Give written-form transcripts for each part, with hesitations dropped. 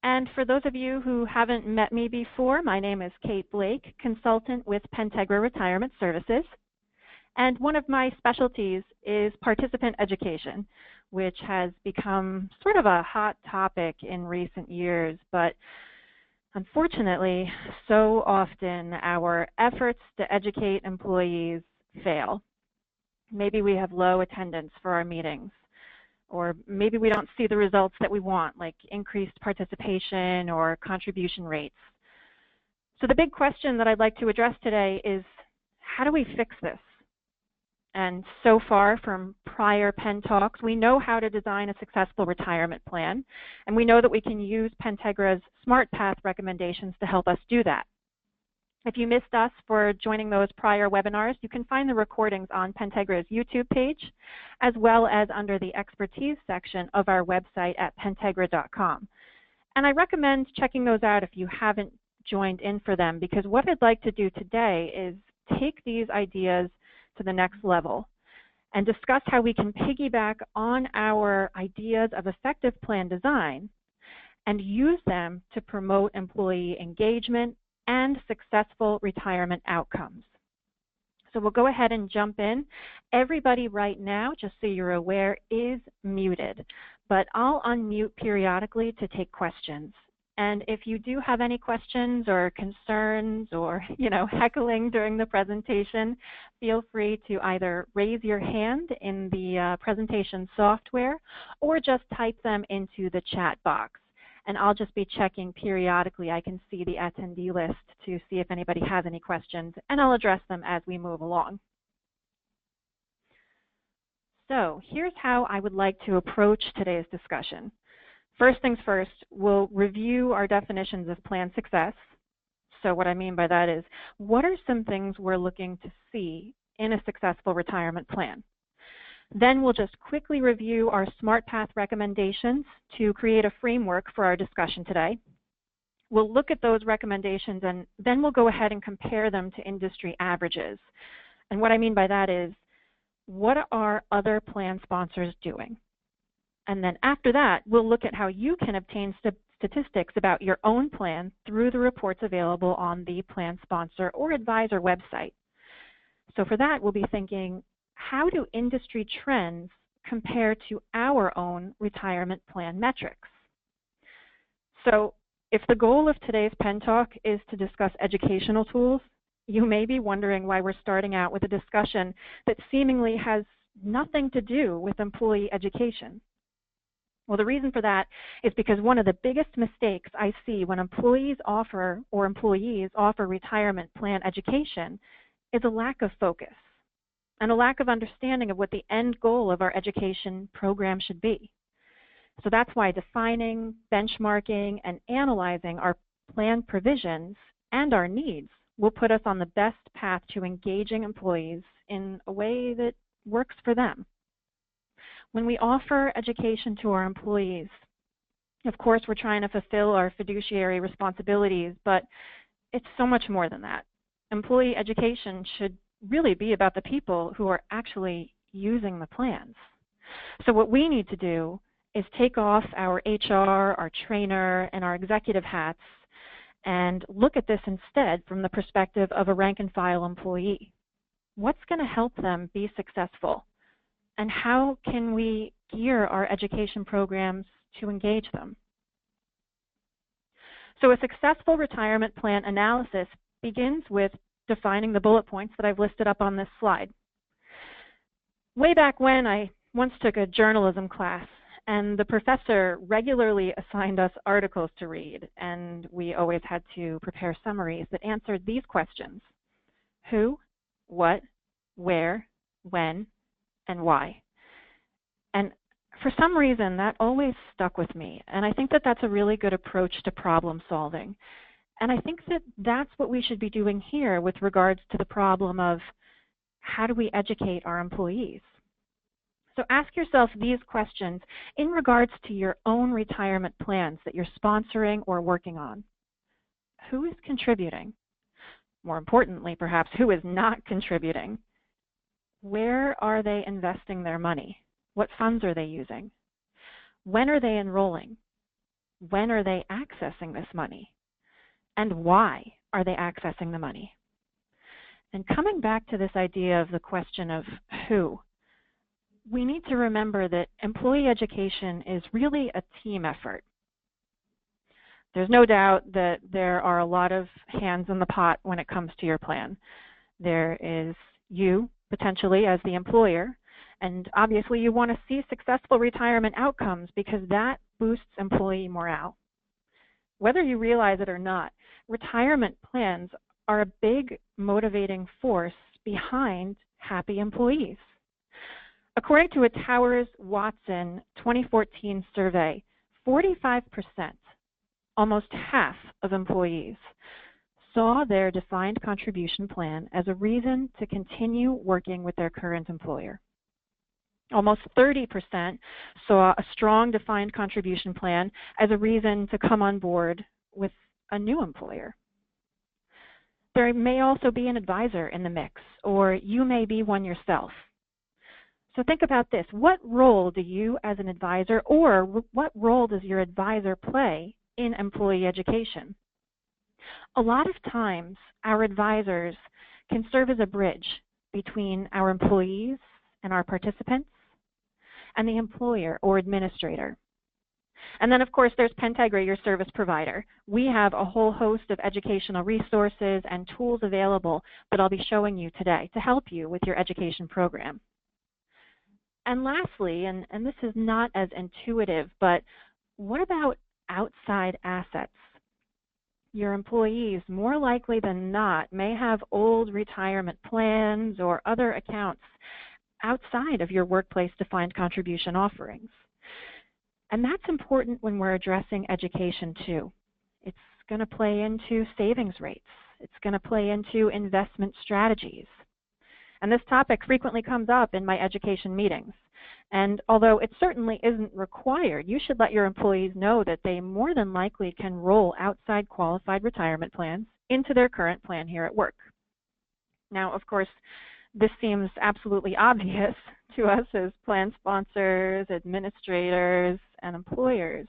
And for those of you who haven't met me before, my name is Kate Blake, consultant with Pentegra Retirement Services. And one of my specialties is participant education, which has become sort of a hot topic in recent years. But unfortunately, so often our efforts to educate employees fail. Maybe we have low attendance for our meetings, or maybe we don't see the results that we want, like increased participation or contribution rates. So the big question that I'd like to address today is, how do we fix this? And so far from prior PENTalks, we know how to design a successful retirement plan, and we know that we can use Pentegra's Smart Path recommendations to help us do that. If you missed us for joining those prior webinars, you can find the recordings on Pentegra's YouTube page, as well as under the expertise section of our website at pentegra.com. And I recommend checking those out if you haven't joined in for them, because what I'd like to do today is take these ideas to the next level and discuss how we can piggyback on our ideas of effective plan design and use them to promote employee engagement and successful retirement outcomes. So we'll go ahead and jump in. Everybody right now, just so you're aware, is muted, but I'll unmute periodically to take questions. And if you do have any questions or concerns or, heckling during the presentation, feel free to either raise your hand in the presentation software or just type them into the chat box. And I'll just be checking periodically. I can see the attendee list to see if anybody has any questions, and I'll address them as we move along. So here's how I would like to approach today's discussion. First things first, we'll review our definitions of plan success. So what I mean by that is, what are some things we're looking to see in a successful retirement plan? Then we'll just quickly review our Smart Path recommendations to create a framework for our discussion today. We'll look at those recommendations, and then we'll go ahead and compare them to industry averages. And what I mean by that is, what are other plan sponsors doing? And then after that, we'll look at how you can obtain statistics about your own plan through the reports available on the plan sponsor or advisor website. So for that, we'll be thinking, how do industry trends compare to our own retirement plan metrics? So if the goal of today's PENTalk is to discuss educational tools, you may be wondering why we're starting out with a discussion that seemingly has nothing to do with employee education. Well, the reason for that is because one of the biggest mistakes I see when employees offer retirement plan education is a lack of focus and a lack of understanding of what the end goal of our education program should be. So that's why defining, benchmarking, and analyzing our plan provisions and our needs will put us on the best path to engaging employees in a way that works for them. When we offer education to our employees, of course, we're trying to fulfill our fiduciary responsibilities, but it's so much more than that. Employee education should really be about the people who are actually using the plans. So what we need to do is take off our HR, our trainer, and our executive hats and look at this instead from the perspective of a rank-and-file employee. What's going to help them be successful? And how can we gear our education programs to engage them? So a successful retirement plan analysis begins with defining the bullet points that I've listed up on this slide. Way back when, I once took a journalism class, and the professor regularly assigned us articles to read, and we always had to prepare summaries that answered these questions: who, what, where, when, and why. And for some reason, that always stuck with me, and I think that that's a really good approach to problem solving. And I think that that's what we should be doing here with regards to the problem of how do we educate our employees. So ask yourself these questions in regards to your own retirement plans that you're sponsoring or working on. Who is contributing? More importantly, perhaps, who is not contributing? Where are they investing their money? What funds are they using? When are they enrolling? When are they accessing this money? And why are they accessing the money? And coming back to this idea of the question of who, we need to remember that employee education is really a team effort. There's no doubt that there are a lot of hands in the pot when it comes to your plan. There is you, potentially, as the employer, and obviously you want to see successful retirement outcomes because that boosts employee morale. Whether you realize it or not, retirement plans are a big motivating force behind happy employees. According to a Towers-Watson 2014 survey, 45%, almost half of employees, saw their defined contribution plan as a reason to continue working with their current employer. Almost 30% saw a strong defined contribution plan as a reason to come on board with a new employer. There may also be an advisor in the mix, or you may be one yourself. So think about this. What role do you as an advisor, or what role does your advisor play in employee education? A lot of times, our advisors can serve as a bridge between our employees and our participants and the employer or administrator. And then, of course, there's Pentegra, your service provider. We have a whole host of educational resources and tools available that I'll be showing you today to help you with your education program. And lastly, and this is not as intuitive, but what about outside assets? Your employees, more likely than not, may have old retirement plans or other accounts outside of your workplace defined contribution offerings. And that's important when we're addressing education too. It's going to play into savings rates. It's going to play into investment strategies. And this topic frequently comes up in my education meetings. And although it certainly isn't required, you should let your employees know that they more than likely can roll outside qualified retirement plans into their current plan here at work. Now, of course, this seems absolutely obvious to us as plan sponsors, administrators, and employers.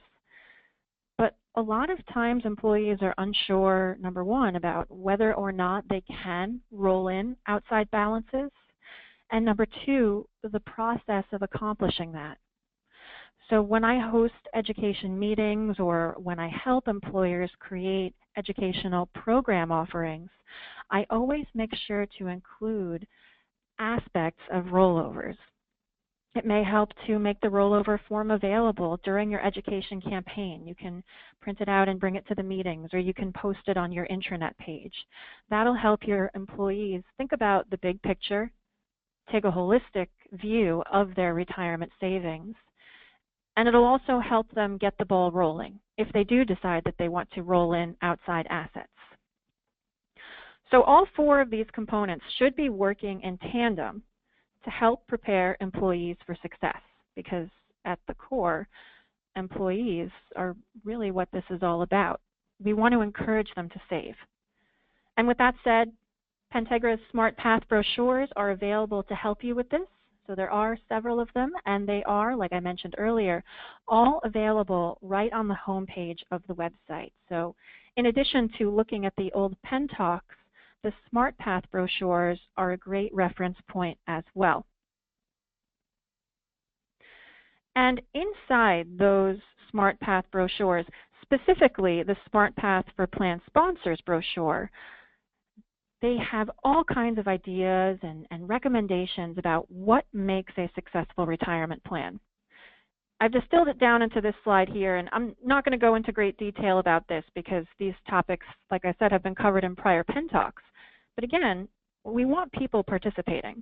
But a lot of times employees are unsure, number one, about whether or not they can roll in outside balances, and number two, the process of accomplishing that. So when I host education meetings or when I help employers create educational program offerings, I always make sure to include aspects of rollovers. It may help to make the rollover form available during your education campaign. You can print it out and bring it to the meetings, or you can post it on your intranet page. That'll help your employees think about the big picture, take a holistic view of their retirement savings, and it'll also help them get the ball rolling if they do decide that they want to roll in outside assets. So all four of these components should be working in tandem to help prepare employees for success, because at the core, employees are really what this is all about. We want to encourage them to save. And with that said, Pentegra's Smart Path brochures are available to help you with this. So there are several of them, and they are, like I mentioned earlier, all available right on the home page of the website. So in addition to looking at the old PENTalks, the Smart Path brochures are a great reference point as well. And inside those Smart Path brochures, specifically the Smart Path for Plan Sponsors brochure, they have all kinds of ideas and recommendations about what makes a successful retirement plan. I've distilled it down into this slide here, and I'm not going to go into great detail about this because these topics, like I said, have been covered in prior PENTalks. But again, we want people participating.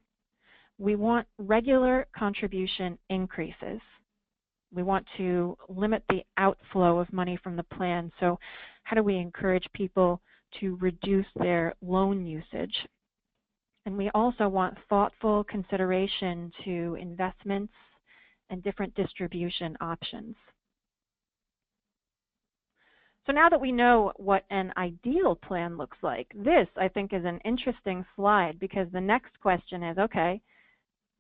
We want regular contribution increases. We want to limit the outflow of money from the plan. So how do we encourage people to reduce their loan usage? And we also want thoughtful consideration to investments and different distribution options. So now that we know what an ideal plan looks like, this, I think, is an interesting slide, because the next question is, okay,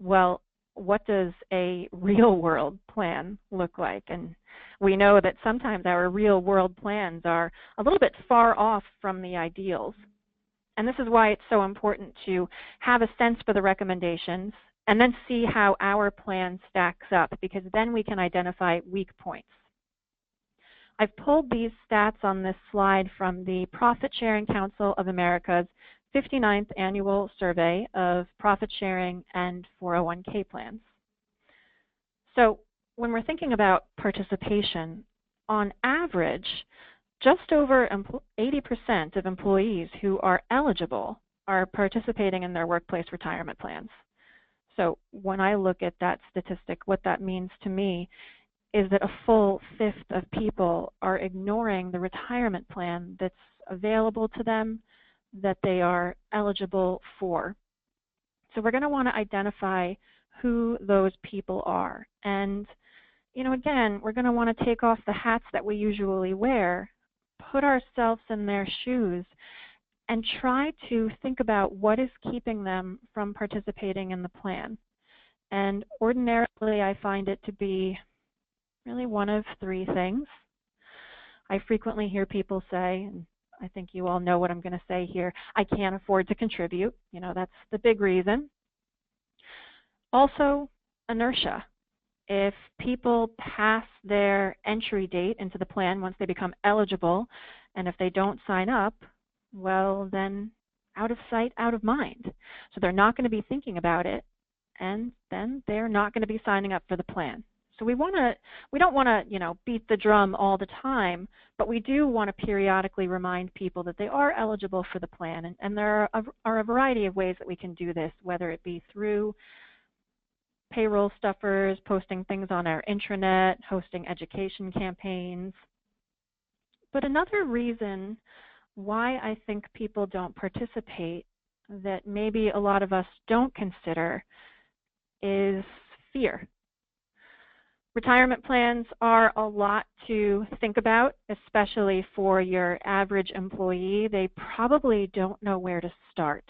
well, what does a real world plan look like? And we know that sometimes our real world plans are a little bit far off from the ideals. And this is why it's so important to have a sense for the recommendations and then see how our plan stacks up, because then we can identify weak points. I've pulled these stats on this slide from the Profit Sharing Council of America's 59th annual survey of profit sharing and 401k plans. So when we're thinking about participation, on average, just over 80% of employees who are eligible are participating in their workplace retirement plans. So when I look at that statistic, what that means to me is that a full fifth of people are ignoring the retirement plan that's available to them, that they are eligible for. So we're going to want to identify who those people are. And, again, we're going to want to take off the hats that we usually wear, put ourselves in their shoes, and try to think about what is keeping them from participating in the plan. And ordinarily, I find it to be really one of three things. I frequently hear people say, and I think you all know what I'm going to say here, I can't afford to contribute. That's the big reason. Also, inertia. If people pass their entry date into the plan once they become eligible, and if they don't sign up, well, then out of sight, out of mind. So they're not going to be thinking about it, and then they're not going to be signing up for the plan. So we don't want to, beat the drum all the time, but we do want to periodically remind people that they are eligible for the plan. And there are a variety of ways that we can do this, whether it be through payroll stuffers, posting things on our intranet, hosting education campaigns. But another reason why I think people don't participate that maybe a lot of us don't consider is fear. Retirement plans are a lot to think about, especially for your average employee. They probably don't know where to start.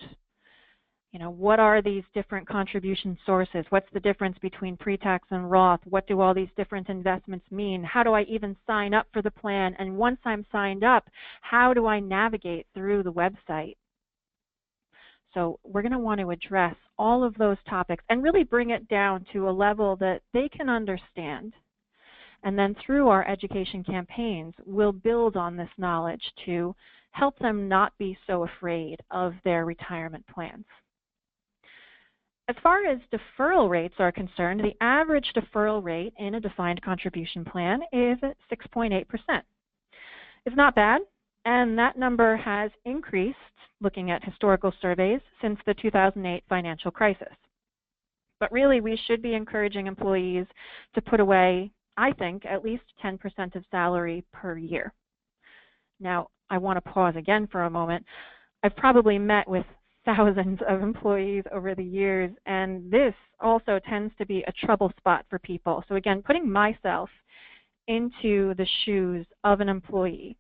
What are these different contribution sources? What's the difference between pre-tax and Roth? What do all these different investments mean? How do I even sign up for the plan? And once I'm signed up, how do I navigate through the website? So we're going to want to address all of those topics and really bring it down to a level that they can understand. And then through our education campaigns, we'll build on this knowledge to help them not be so afraid of their retirement plans. As far as deferral rates are concerned, the average deferral rate in a defined contribution plan is 6.8%. It's not bad, and that number has increased, looking at historical surveys, since the 2008 financial crisis. But really, we should be encouraging employees to put away, I think, at least 10% of salary per year. Now, I want to pause again for a moment. I've probably met with thousands of employees over the years, and this also tends to be a trouble spot for people. So again, putting myself into the shoes of an employee.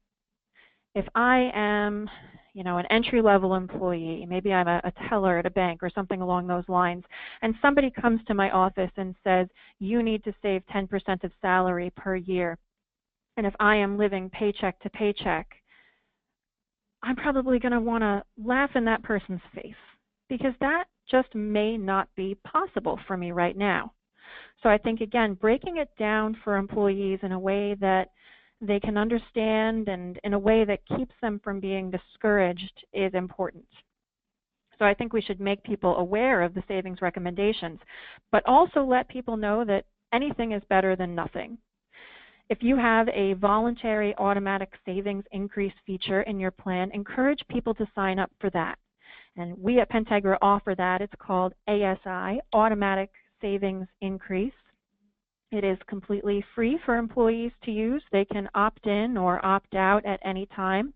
If I am, an entry-level employee, maybe I'm a teller at a bank or something along those lines, and somebody comes to my office and says, you need to save 10% of salary per year, and if I am living paycheck to paycheck, I'm probably going to want to laugh in that person's face, because that just may not be possible for me right now. So I think, again, breaking it down for employees in a way that they can understand and in a way that keeps them from being discouraged is important. So I think we should make people aware of the savings recommendations, but also let people know that anything is better than nothing. If you have a voluntary automatic savings increase feature in your plan, encourage people to sign up for that. And we at Pentegra offer that. It's called ASI, Automatic Savings Increase. It is completely free for employees to use. They can opt in or opt out at any time.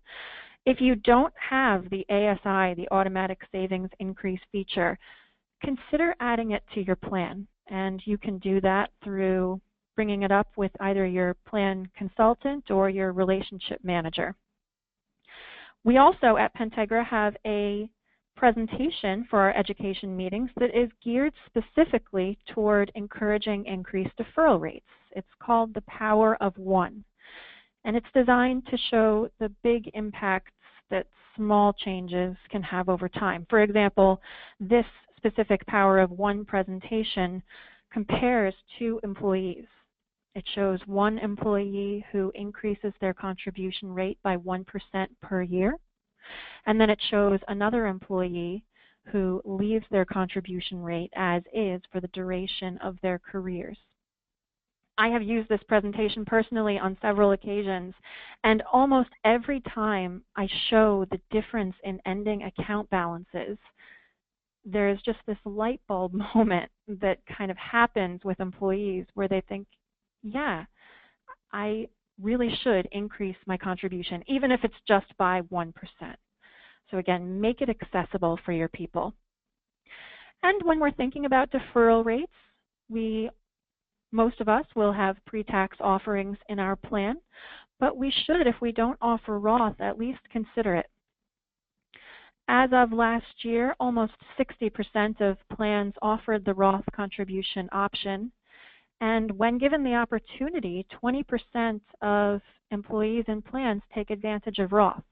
If you don't have the ASI, the Automatic Savings Increase feature, consider adding it to your plan. And you can do that through bringing it up with either your plan consultant or your relationship manager. We also at Pentegra have a presentation for our education meetings that is geared specifically toward encouraging increased deferral rates. It's called The Power of One, and it's designed to show the big impacts that small changes can have over time. For example, this specific Power of One presentation compares two employees. It shows one employee who increases their contribution rate by 1% per year, and then it shows another employee who leaves their contribution rate as is for the duration of their careers. I have used this presentation personally on several occasions, and almost every time I show the difference in ending account balances, there is just this light bulb moment that kind of happens with employees where they think, yeah, I really should increase my contribution, even if it's just by 1%. So again, make it accessible for your people. And when we're thinking about deferral rates, most of us will have pre-tax offerings in our plan, but we should, if we don't offer Roth, at least consider it. As of last year, almost 60% of plans offered the Roth contribution option. And when given the opportunity, 20% of employees in plans take advantage of Roth.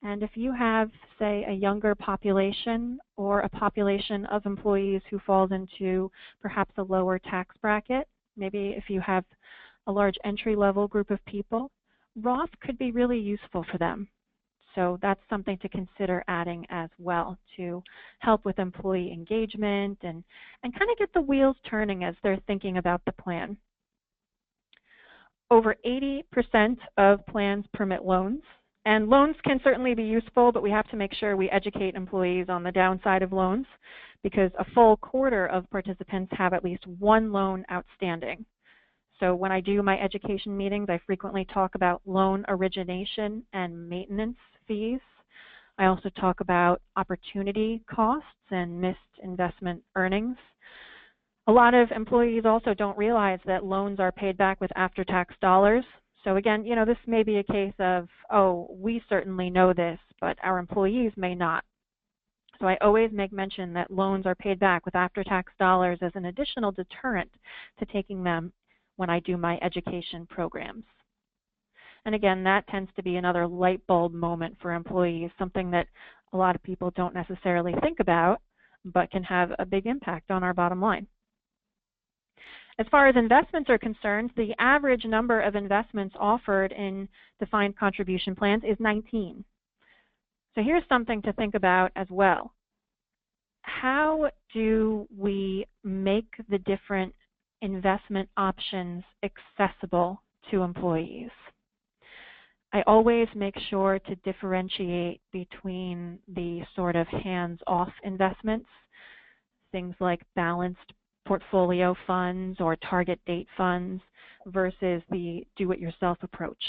And if you have, say, a younger population or a population of employees who falls into perhaps a lower tax bracket, maybe if you have a large entry-level group of people, Roth could be really useful for them. So that's something to consider adding as well to help with employee engagement and kind of get the wheels turning as they're thinking about the plan. Over 80% of plans permit loans, and loans can certainly be useful, but we have to make sure we educate employees on the downside of loans because a full quarter of participants have at least one loan outstanding. So when I do my education meetings, I frequently talk about loan origination and maintenance fees. I also talk about opportunity costs and missed investment earnings. A lot of employees also don't realize that loans are paid back with after-tax dollars. So again, this may be a case of, oh, we certainly know this, but our employees may not. So I always make mention that loans are paid back with after-tax dollars as an additional deterrent to taking them when I do my education programs. And again, that tends to be another light bulb moment for employees, something that a lot of people don't necessarily think about, but can have a big impact on our bottom line. As far as investments are concerned, the average number of investments offered in defined contribution plans is 19. So here's something to think about as well. How do we make the different investment options accessible to employees? I always make sure to differentiate between the sort of hands-off investments, things like balanced portfolio funds or target date funds versus the do-it-yourself approach.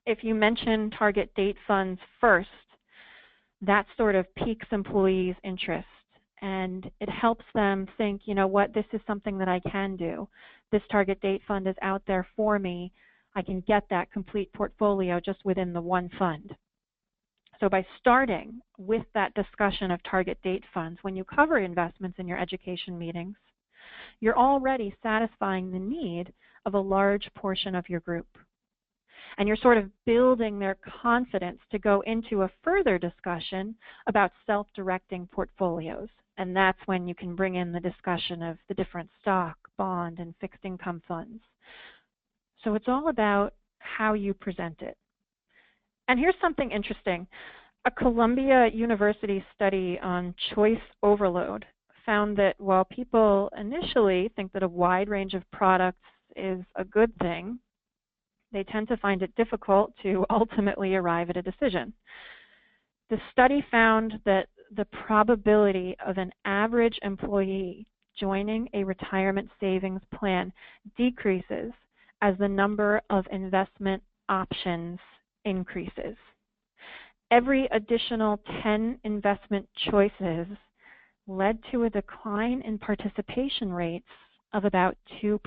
If you mention target date funds first, that sort of piques employees' interest and it helps them think, you know what, this is something that I can do. This target date fund is out there for me. I can get that complete portfolio just within the one fund. So by starting with that discussion of target date funds, when you cover investments in your education meetings, you're already satisfying the need of a large portion of your group. And you're sort of building their confidence to go into a further discussion about self-directing portfolios. And that's when you can bring in the discussion of the different stock, bond, and fixed income funds. So it's all about how you present it. And here's something interesting. A Columbia University study on choice overload found that while people initially think that a wide range of products is a good thing, they tend to find it difficult to ultimately arrive at a decision. The study found that the probability of an average employee joining a retirement savings plan decreases as the number of investment options increases. Every additional 10 investment choices led to a decline in participation rates of about 2%.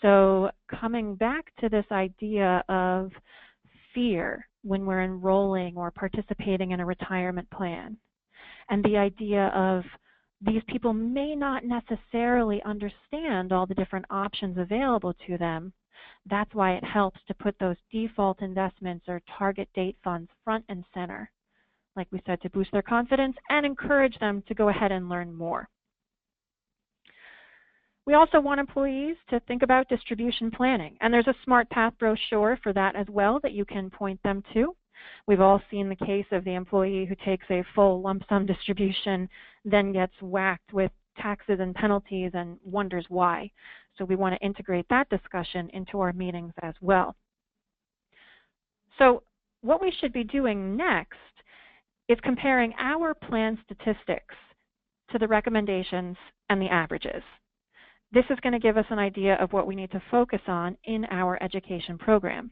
So coming back to this idea of fear when we're enrolling or participating in a retirement plan. And the idea of these people may not necessarily understand all the different options available to them. That's why it helps to put those default investments or target date funds front and center, like we said, to boost their confidence and encourage them to go ahead and learn more. We also want employees to think about distribution planning, and there's a Smart Path brochure for that as well that you can point them to. We've all seen the case of the employee who takes a full lump sum distribution, then gets whacked with taxes and penalties and wonders why. So we want to integrate that discussion into our meetings as well. So what we should be doing next is comparing our plan statistics to the recommendations and the averages. This is going to give us an idea of what we need to focus on in our education program.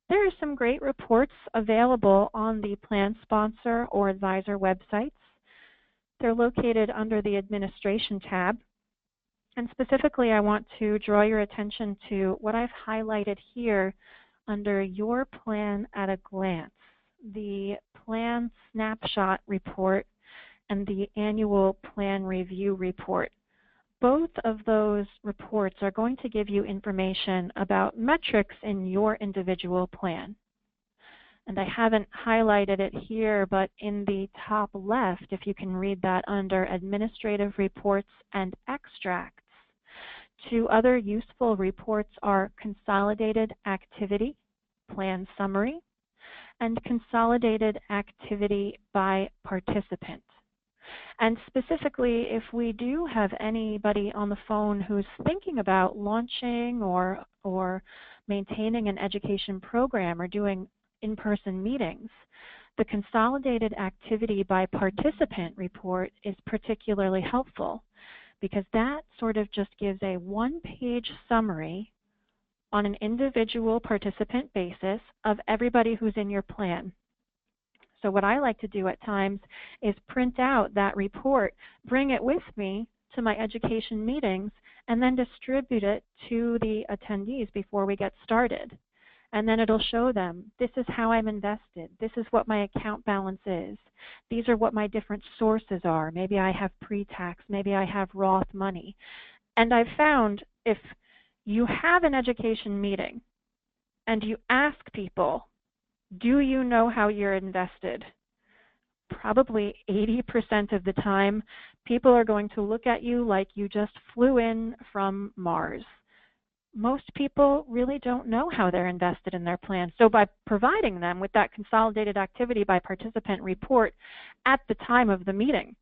There are some great reports available on the plan sponsor or advisor websites. They're located under the Administration tab. And specifically, I want to draw your attention to what I've highlighted here under Your Plan at a Glance, the Plan Snapshot Report and the Annual Plan Review Report. Both of those reports are going to give you information about metrics in your individual plan. And I haven't highlighted it here, but in the top left, if you can read that under Administrative Reports and Extracts, two other useful reports are Consolidated Activity, Plan Summary, and Consolidated Activity by Participant. And specifically, if we do have anybody on the phone who's thinking about launching or maintaining an education program or doing in-person meetings, the Consolidated Activity by Participant report is particularly helpful because that sort of just gives a one-page summary on an individual participant basis of everybody who's in your plan. So what I like to do at times is print out that report, bring it with me to my education meetings, and then distribute it to the attendees before we get started. And then it'll show them, this is how I'm invested. This is what my account balance is. These are what my different sources are. Maybe I have pre-tax. Maybe I have Roth money. And I've found if you have an education meeting and you ask people, do you know how you're invested? Probably 80% of the time, people are going to look at you like you just flew in from Mars. Most people really don't know how they're invested in their plan. So by providing them with that Consolidated Activity by Participant report at the time of the meeting,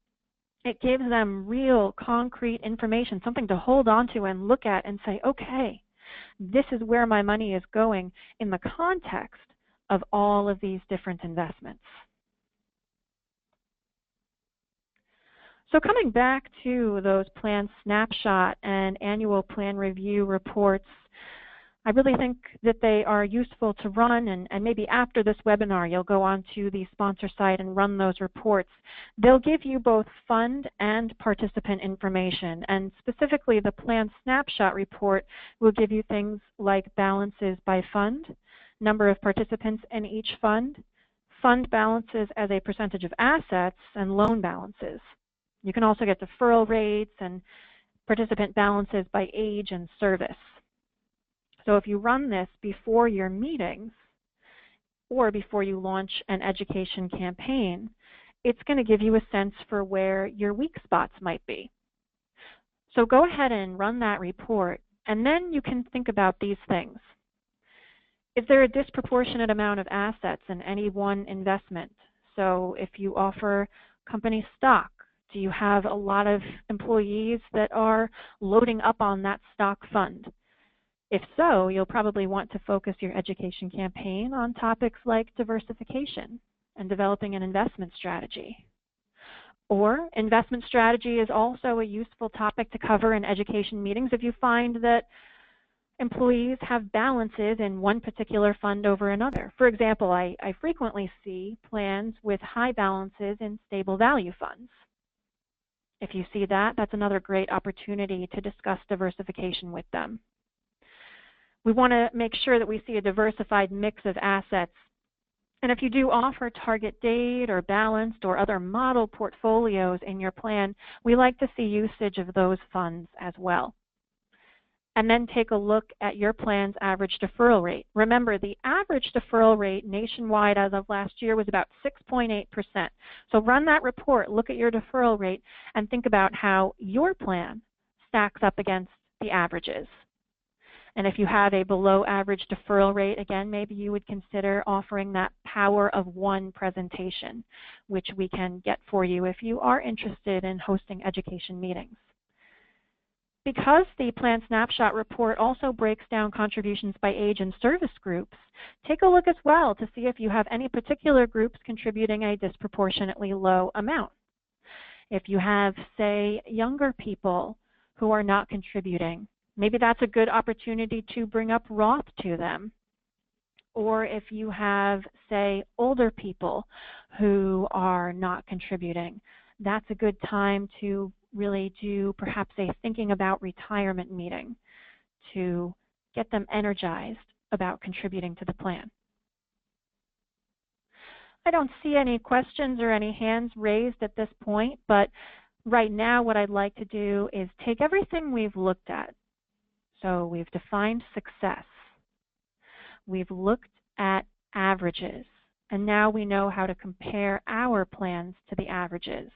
it gives them real concrete information, something to hold on to and look at and say, okay, this is where my money is going in the context of all of these different investments. So coming back to those plan snapshot and annual plan review reports, I really think that they are useful to run, and maybe after this webinar you'll go on to the sponsor site and run those reports. They'll give you both fund and participant information, and specifically the plan snapshot report will give you things like balances by fund, number of participants in each fund balances as a percentage of assets, and loan balances. You can also get deferral rates and participant balances by age and service. So if you run this before your meetings or before you launch an education campaign, it's going to give you a sense for where your weak spots might be. So go ahead and run that report, and then you can think about these things. Is there a disproportionate amount of assets in any one investment? So if you offer company stock, do you have a lot of employees that are loading up on that stock fund? If so, you'll probably want to focus your education campaign on topics like diversification and developing an investment strategy. Or investment strategy is also a useful topic to cover in education meetings if you find that employees have balances in one particular fund over another. For example, I frequently see plans with high balances in stable value funds. If you see that, that's another great opportunity to discuss diversification with them. We want to make sure that we see a diversified mix of assets And if you do offer target date or balanced or other model portfolios in your plan, we like to see usage of those funds as well. And then take a look at your plan's average deferral rate. Remember, the average deferral rate nationwide as of last year was about 6.8%. So run that report, look at your deferral rate, and think about how your plan stacks up against the averages. And if you have a below average deferral rate, again, maybe you would consider offering that power of one presentation, which we can get for you if you are interested in hosting education meetings. Because the Plan Snapshot report also breaks down contributions by age and service groups, take a look as well to see if you have any particular groups contributing a disproportionately low amount. If you have, say, younger people who are not contributing, maybe that's a good opportunity to bring up Roth to them. Or if you have, say, older people who are not contributing, that's a good time to really do perhaps a thinking about retirement meeting to get them energized about contributing to the plan. I don't see any questions or any hands raised at this point, but right now what I'd like to do is take everything we've looked at. So we've defined success. We've looked at averages, and now we know how to compare our plans to the averages.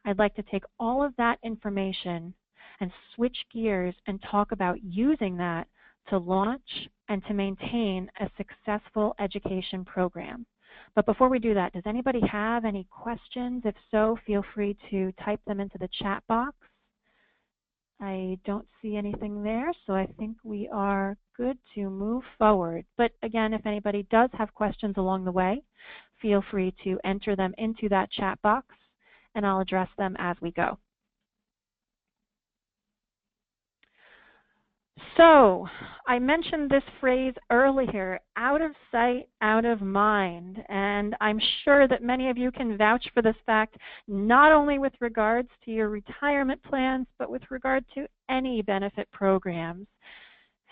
I'd like to take all of that information and switch gears and talk about using that to launch and to maintain a successful education program. But before we do that, does anybody have any questions? If so, feel free to type them into the chat box. I don't see anything there, so I think we are good to move forward. But again, if anybody does have questions along the way, feel free to enter them into that chat box, and I'll address them as we go. So, I mentioned this phrase earlier, out of sight, out of mind, and I'm sure that many of you can vouch for this fact, not only with regards to your retirement plans, but with regard to any benefit programs,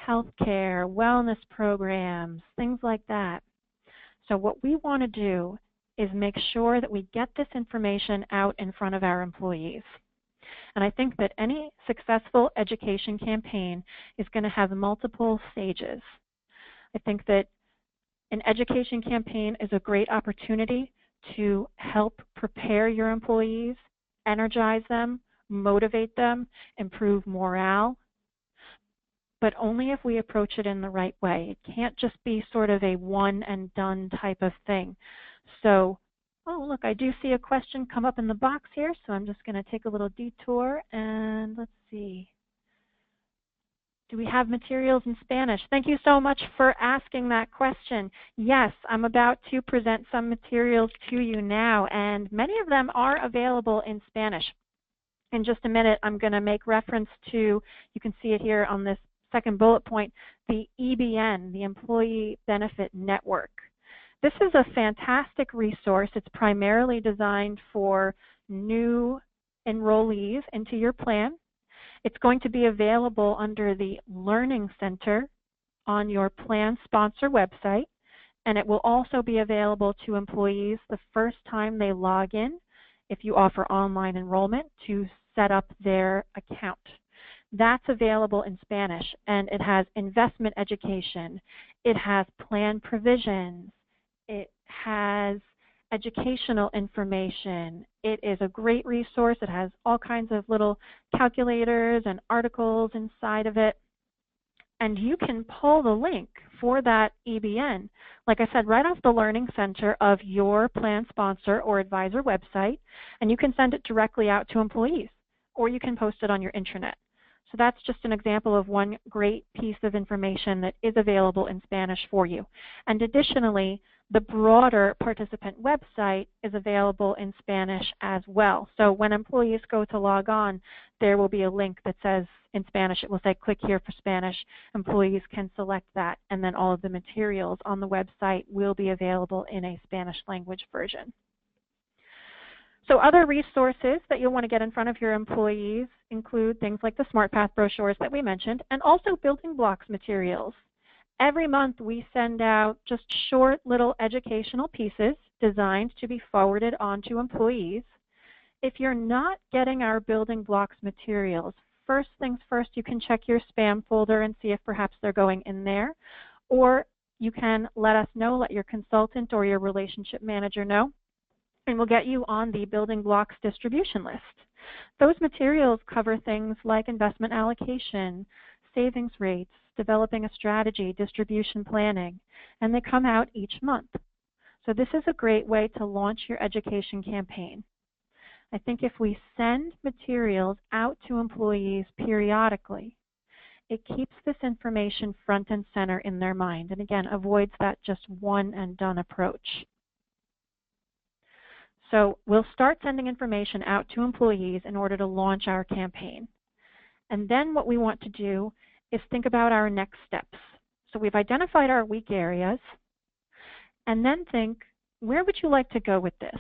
healthcare, wellness programs, things like that. So what we want to do is make sure that we get this information out in front of our employees. And I think that any successful education campaign is going to have multiple stages. I think that an education campaign is a great opportunity to help prepare your employees, energize them, motivate them, improve morale, but only if we approach it in the right way. It can't just be sort of a one and done type of thing. So, oh, look, I do see a question come up in the box here, so I'm just going to take a little detour and let's see. Do we have materials in Spanish? Thank you so much for asking that question. Yes, I'm about to present some materials to you now, and many of them are available in Spanish. In just a minute, I'm going to make reference to, you can see it here on this second bullet point, the EBN, the Employee Benefit Network. This is a fantastic resource. It's primarily designed for new enrollees into your plan. It's going to be available under the Learning Center on your plan sponsor website, and it will also be available to employees the first time they log in if you offer online enrollment to set up their account. That's available in Spanish, and it has investment education. It has plan provisions. It has educational information. It is a great resource. It has all kinds of little calculators and articles inside of it. And you can pull the link for that EBN, like I said, right off the Learning Center of your plan sponsor or advisor website, and you can send it directly out to employees, or you can post it on your intranet. So that's just an example of one great piece of information that is available in Spanish for you. And additionally, the broader participant website is available in Spanish as well. So when employees go to log on, there will be a link that says in Spanish, it will say click here for Spanish. Employees can select that, and then all of the materials on the website will be available in a Spanish language version. So other resources that you'll want to get in front of your employees include things like the SmartPath brochures that we mentioned, and also building blocks materials. Every month we send out just short little educational pieces designed to be forwarded onto employees. If you're not getting our building blocks materials, first things first, you can check your spam folder and see if perhaps they're going in there, or you can let us know, let your consultant or your relationship manager know, and we'll get you on the building blocks distribution list. Those materials cover things like investment allocation, savings rates, developing a strategy, distribution planning, and they come out each month. So this is a great way to launch your education campaign. I think if we send materials out to employees periodically, it keeps this information front and center in their mind, and again, avoids that just one and done approach. So we'll start sending information out to employees in order to launch our campaign. And then what we want to do is think about our next steps. So we've identified our weak areas, and then think, where would you like to go with this?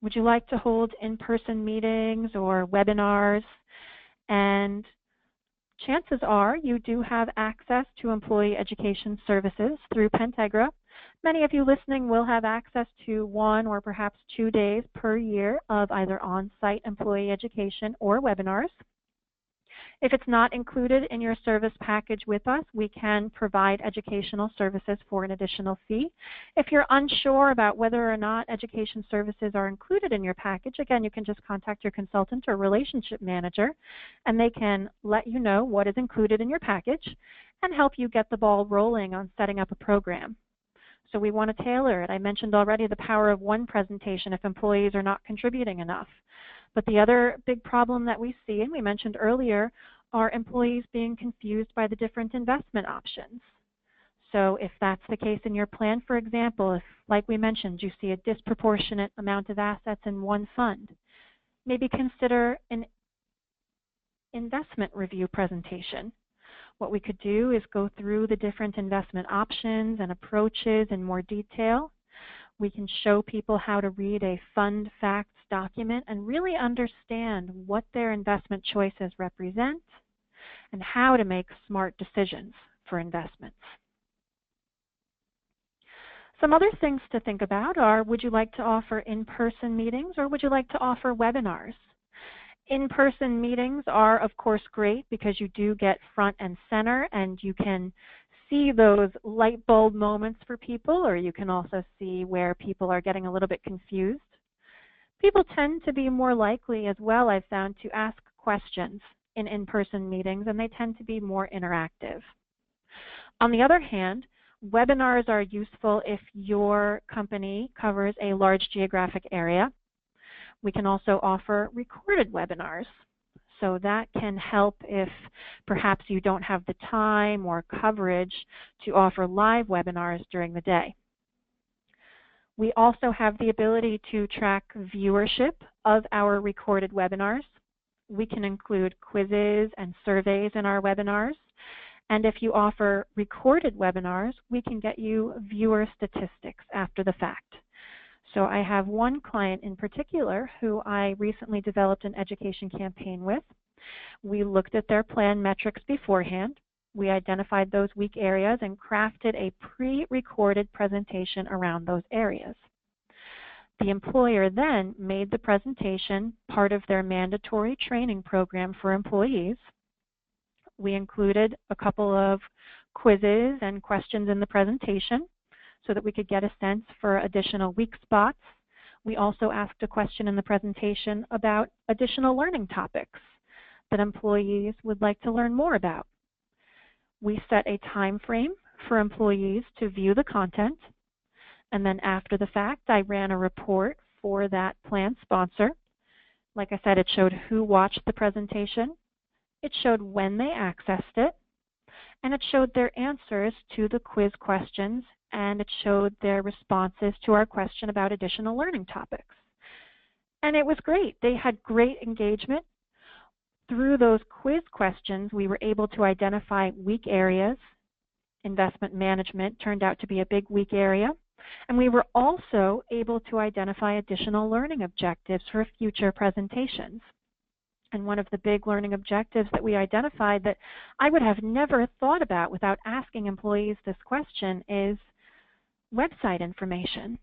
Would you like to hold in-person meetings or webinars? And chances are you do have access to employee education services through Pentegra. Many of you listening will have access to 1 or perhaps 2 days per year of either on-site employee education or webinars. If it's not included in your service package with us, we can provide educational services for an additional fee. If you're unsure about whether or not education services are included in your package, again, you can just contact your consultant or relationship manager, and they can let you know what is included in your package and help you get the ball rolling on setting up a program. So we want to tailor it. I mentioned already the power of one presentation if employees are not contributing enough. But the other big problem that we see, and we mentioned earlier, are employees being confused by the different investment options. So if that's the case in your plan, for example, if, like we mentioned, you see a disproportionate amount of assets in one fund, maybe consider an investment review presentation. What we could do is go through the different investment options and approaches in more detail. We can show people how to read a fund facts document and really understand what their investment choices represent and how to make smart decisions for investments. Some other things to think about are, would you like to offer in-person meetings or would you like to offer webinars? In-person meetings are, of course, great because you do get front and center and you can see those light bulb moments for people, or you can also see where people are getting a little bit confused. People tend to be more likely as well, I've found, to ask questions in in-person meetings, and they tend to be more interactive. On the other hand, webinars are useful if your company covers a large geographic area. We can also offer recorded webinars. So that can help if perhaps you don't have the time or coverage to offer live webinars during the day. We also have the ability to track viewership of our recorded webinars. We can include quizzes and surveys in our webinars. And if you offer recorded webinars, we can get you viewer statistics after the fact. So I have one client in particular who I recently developed an education campaign with. We looked at their plan metrics beforehand. We identified those weak areas and crafted a pre-recorded presentation around those areas. The employer then made the presentation part of their mandatory training program for employees. We included a couple of quizzes and questions in the presentation so that we could get a sense for additional weak spots. We also asked a question in the presentation about additional learning topics that employees would like to learn more about. We set a time frame for employees to view the content, and then after the fact, I ran a report for that plan sponsor. Like I said, it showed who watched the presentation, it showed when they accessed it, and it showed their answers to the quiz questions, and it showed their responses to our question about additional learning topics. And it was great. They had great engagement. Through those quiz questions, we were able to identify weak areas. Investment management turned out to be a big weak area. And we were also able to identify additional learning objectives for future presentations. And one of the big learning objectives that we identified that I would have never thought about without asking employees this question is website information.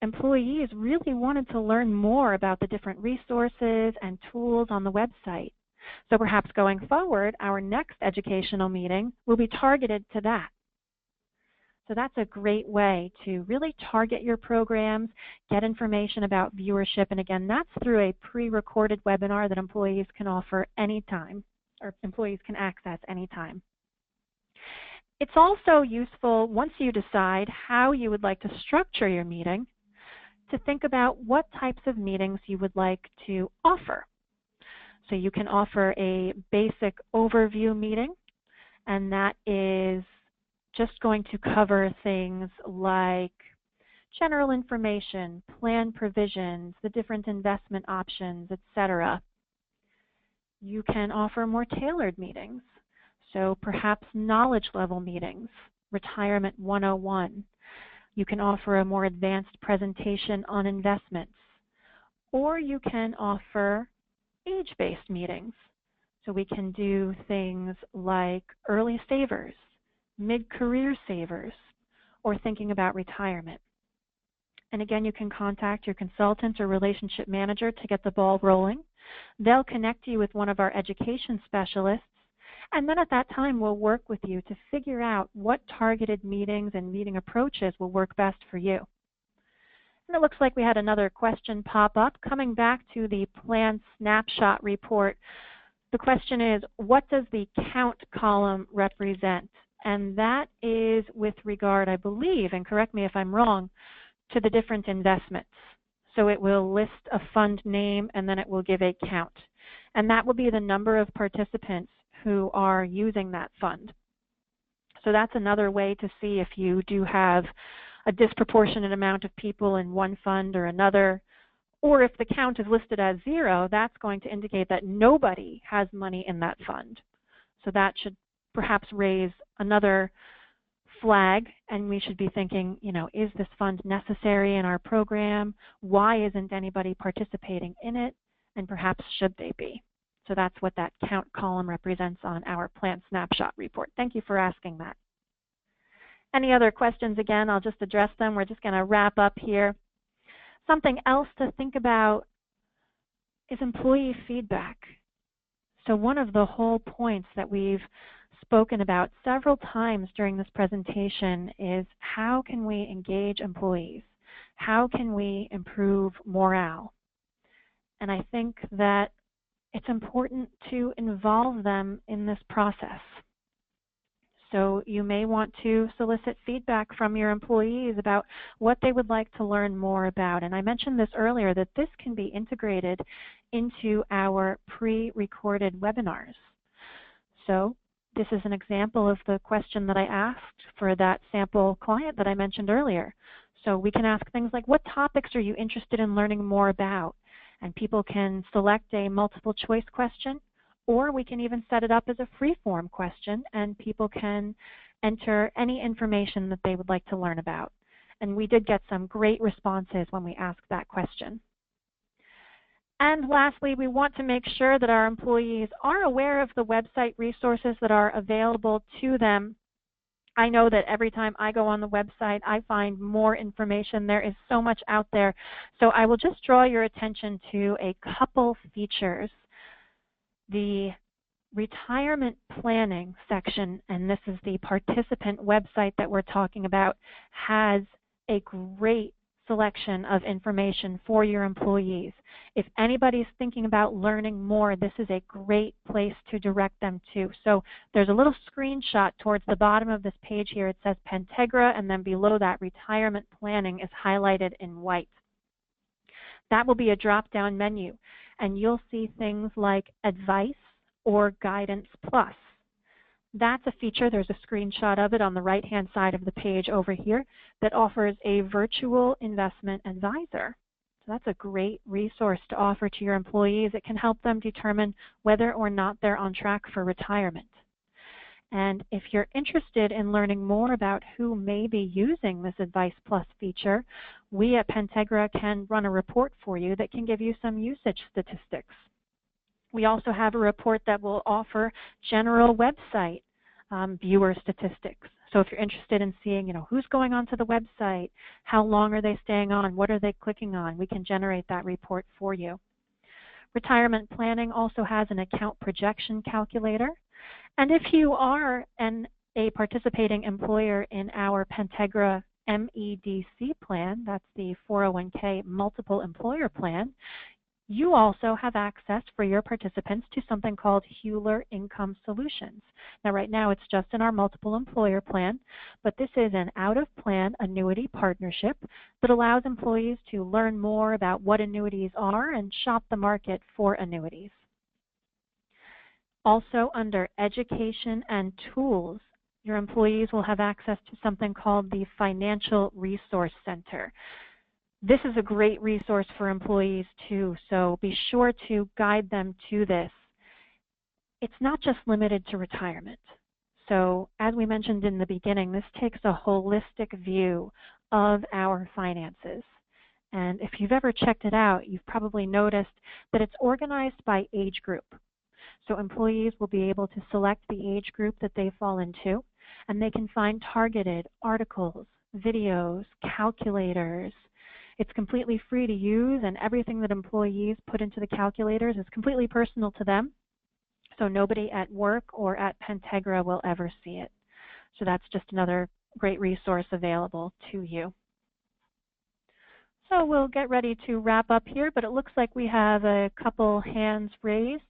Employees really wanted to learn more about the different resources and tools on the website. So perhaps going forward, our next educational meeting will be targeted to that. So that's a great way to really target your programs, get information about viewership, and again, that's through a pre-recorded webinar that employees can offer anytime, or employees can access anytime. It's also useful, once you decide how you would like to structure your meeting, to think about what types of meetings you would like to offer. So you can offer a basic overview meeting, and that is just going to cover things like general information, plan provisions, the different investment options, etc. You can offer more tailored meetings, so perhaps knowledge level meetings, Retirement 101. You can offer a more advanced presentation on investments, or you can offer age-based meetings. So we can do things like early savers, mid-career savers, or thinking about retirement. And again, you can contact your consultant or relationship manager to get the ball rolling. They'll connect you with one of our education specialists, and then at that time we'll work with you to figure out what targeted meetings and meeting approaches will work best for you. And it looks like we had another question pop up. Coming back to the plan snapshot report, the question is, what does the count column represent? And that is with regard, I believe, and correct me if I'm wrong, to the different investments. So it will list a fund name and then it will give a count. And that will be the number of participants who are using that fund. So that's another way to see if you do have a disproportionate amount of people in one fund or another, or if the count is listed as 0, that's going to indicate that nobody has money in that fund. So that should perhaps raise another flag, and we should be thinking, is this fund necessary in our program? Why isn't anybody participating in it? And perhaps should they be? So that's what that count column represents on our plan snapshot report. Thank you for asking that. Any other questions? Again, I'll just address them. We're just going to wrap up here. Something else to think about is employee feedback. So one of the whole points that we've spoken about several times during this presentation is how can we engage employees? How can we improve morale? And I think that it's important to involve them in this process. So you may want to solicit feedback from your employees about what they would like to learn more about. And I mentioned this earlier, that this can be integrated into our pre-recorded webinars. So this is an example of the question that I asked for that sample client that I mentioned earlier. So we can ask things like, what topics are you interested in learning more about? And people can select a multiple choice question, or we can even set it up as a free-form question, and people can enter any information that they would like to learn about. And we did get some great responses when we asked that question. And lastly, we want to make sure that our employees are aware of the website resources that are available to them. I know that every time I go on the website, I find more information. There is so much out there. So I will just draw your attention to a couple features. The retirement planning section, and this is the participant website that we're talking about, has a great selection of information for your employees. If anybody's thinking about learning more, this is a great place to direct them to. So there's a little screenshot towards the bottom of this page here. It says Pentegra, and then below that, retirement planning is highlighted in white. That will be a drop-down menu, and you'll see things like Advice or Guidance Plus. That's a feature, there's a screenshot of it on the right-hand side of the page over here, that offers a virtual investment advisor. So that's a great resource to offer to your employees. It can help them determine whether or not they're on track for retirement. And if you're interested in learning more about who may be using this Advice Plus feature, we at Pentegra can run a report for you that can give you some usage statistics. We also have a report that will offer general website viewer statistics. So if you're interested in seeing, who's going onto the website, how long are they staying on, what are they clicking on, we can generate that report for you. Retirement planning also has an account projection calculator. And if you are a participating employer in our Pentegra MEDC plan, that's the 401k multiple employer plan, you also have access for your participants to something called Hewler Income Solutions. Now right now it's just in our multiple employer plan, but this is an out-of-plan annuity partnership that allows employees to learn more about what annuities are and shop the market for annuities. Also under Education and Tools, your employees will have access to something called the Financial Resource Center. This is a great resource for employees too, so be sure to guide them to this. It's not just limited to retirement. So as we mentioned in the beginning, this takes a holistic view of our finances. And if you've ever checked it out, you've probably noticed that it's organized by age group. So employees will be able to select the age group that they fall into, and they can find targeted articles, videos, calculators. It's completely free to use, and everything that employees put into the calculators is completely personal to them. So nobody at work or at Pentegra will ever see it. So that's just another great resource available to you. So we'll get ready to wrap up here, but it looks like we have a couple hands raised.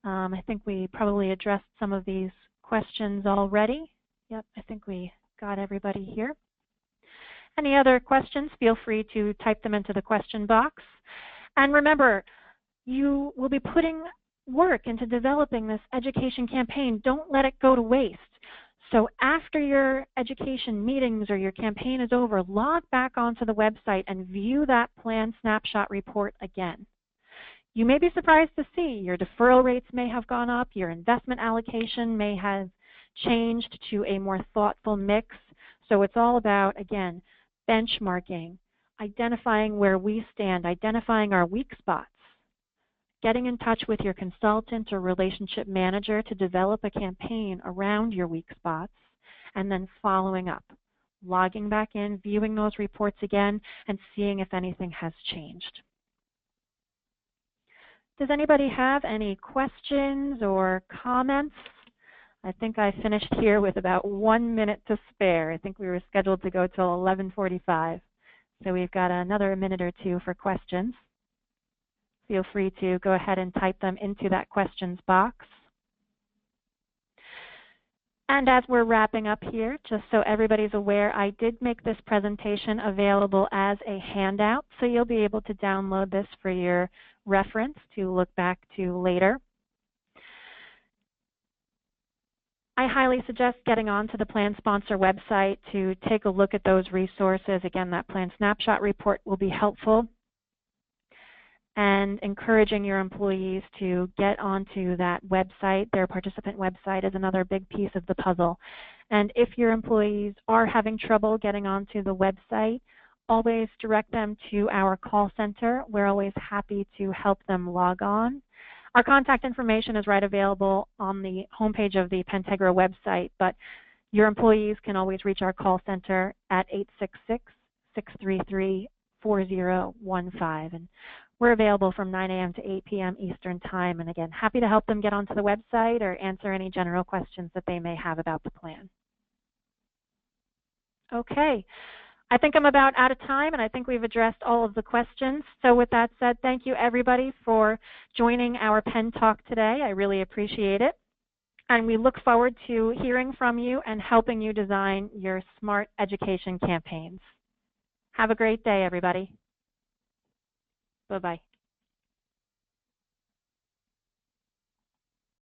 I think we probably addressed some of these questions already. Yep, I think we got everybody here. Any other questions, feel free to type them into the question box. And remember, you will be putting work into developing this education campaign. Don't let it go to waste. So after your education meetings or your campaign is over, log back onto the website and view that plan snapshot report again. You may be surprised to see your deferral rates may have gone up, your investment allocation may have changed to a more thoughtful mix. So it's all about, again, benchmarking, identifying where we stand, identifying our weak spots, getting in touch with your consultant or relationship manager to develop a campaign around your weak spots, and then following up, logging back in, viewing those reports again, and seeing if anything has changed. Does anybody have any questions or comments? I think I finished here with about 1 minute to spare. I think we were scheduled to go till 11:45. So we've got another minute or two for questions. Feel free to go ahead and type them into that questions box. And as we're wrapping up here, just so everybody's aware, I did make this presentation available as a handout, so you'll be able to download this for your reference to look back to later. I highly suggest getting onto the plan sponsor website to take a look at those resources. Again, that plan snapshot report will be helpful. And encouraging your employees to get onto that website. Their participant website is another big piece of the puzzle. And if your employees are having trouble getting onto the website, always direct them to our call center. We're always happy to help them log on. Our contact information is right available on the homepage of the Pentegra website, but your employees can always reach our call center at 866-633-4015. And we're available from 9 a.m. to 8 p.m. Eastern Time. And again, happy to help them get onto the website or answer any general questions that they may have about the plan. Okay. I think I'm about out of time, and I think we've addressed all of the questions. So with that said, thank you everybody for joining our PENTalk today. I really appreciate it. And we look forward to hearing from you and helping you design your smart education campaigns. Have a great day, everybody. Bye-bye.